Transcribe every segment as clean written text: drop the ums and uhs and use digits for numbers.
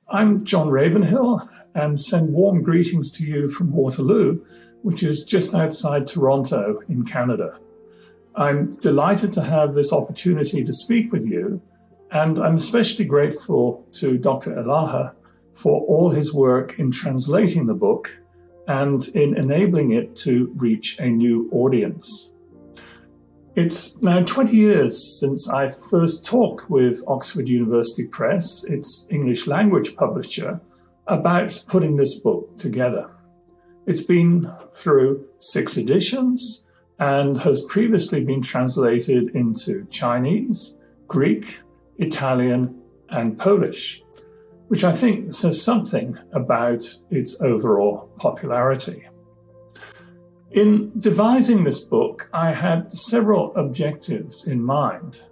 I'm John Ravenhill and send warm greetings to you from Waterloo, which is just outside Toronto in Canada. I'm delighted to have this opportunity to speak with you, and I'm especially grateful to Dr. Elaha for all his work in translating the book and in enabling it to reach a new audience. It's now 20 years since I first talked with Oxford University Press, its English language publisher, about putting this book together. It's been through 6 editions and has previously been translated into Chinese, Greek, Italian, and Polish, which I think says something about its overall popularity. In devising this book, I had several objectives in mind.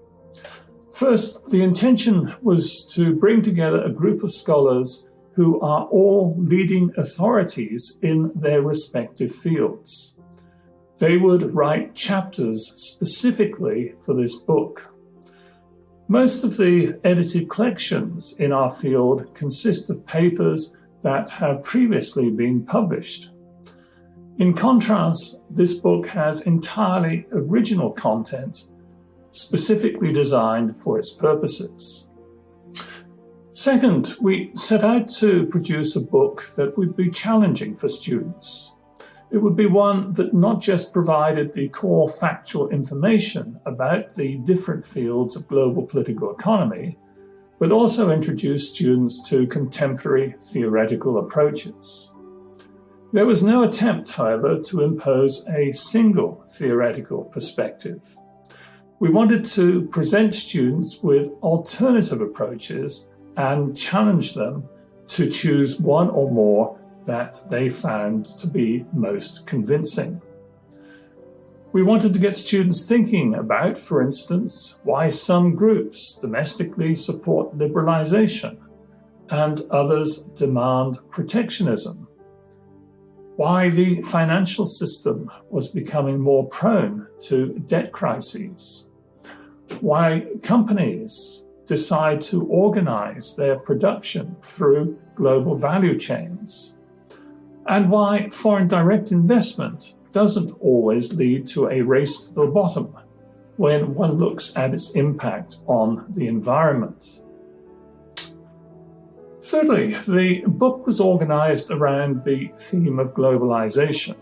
First, the intention was to bring together a group of scholars who are all leading authorities in their respective fields. They would write chapters specifically for this book. Most of the edited collections in our field consist of papers that have previously been published. In contrast, this book has entirely original content, specifically designed for its purposes. Second, we set out to produce a book that would be challenging for students. It would be one that not just provided the core factual information about the different fields of global political economy, but also introduced students to contemporary theoretical approaches. There was no attempt, however, to impose a single theoretical perspective. We wanted to present students with alternative approaches and challenge them to choose one or more that they found to be most convincing. We wanted to get students thinking about, for instance, why some groups domestically support liberalization and others demand protectionism, why the financial system was becoming more prone to debt crises, why companies decide to organize their production through global value chains, and why foreign direct investment doesn't always lead to a race to the bottom when one looks at its impact on the environment. Thirdly, the book was organized around the theme of globalization.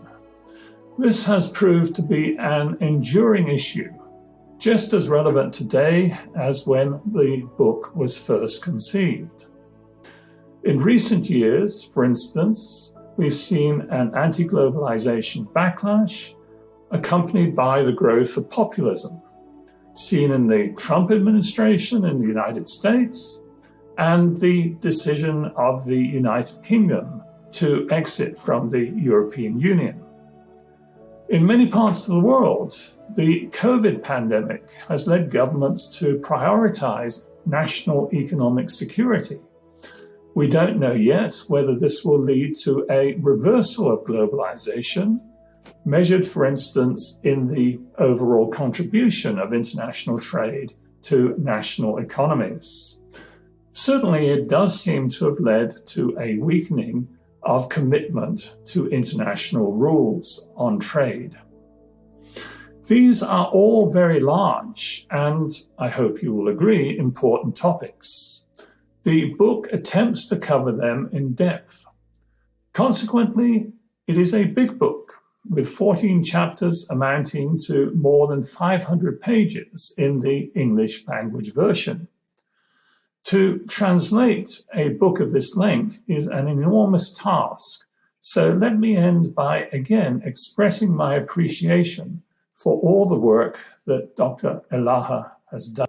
This has proved to be an enduring issue, just as relevant today as when the book was first conceived. In recent years, for instance, we've seen an anti-globalization backlash accompanied by the growth of populism, seen in the Trump administration in the United States, and the decision of the United Kingdom to exit from the European Union. In many parts of the world, the COVID pandemic has led governments to prioritize national economic security. We don't know yet whether this will lead to a reversal of globalization, measured, for instance, in the overall contribution of international trade to national economies. Certainly, it does seem to have led to a weakening of commitment to international rules on trade. These are all very large and, I hope you will agree, important topics. The book attempts to cover them in depth. Consequently, it is a big book with 14 chapters amounting to more than 500 pages in the English language version. To translate a book of this length is an enormous task, so let me end by again expressing my appreciation for all the work that Dr. Elaha has done.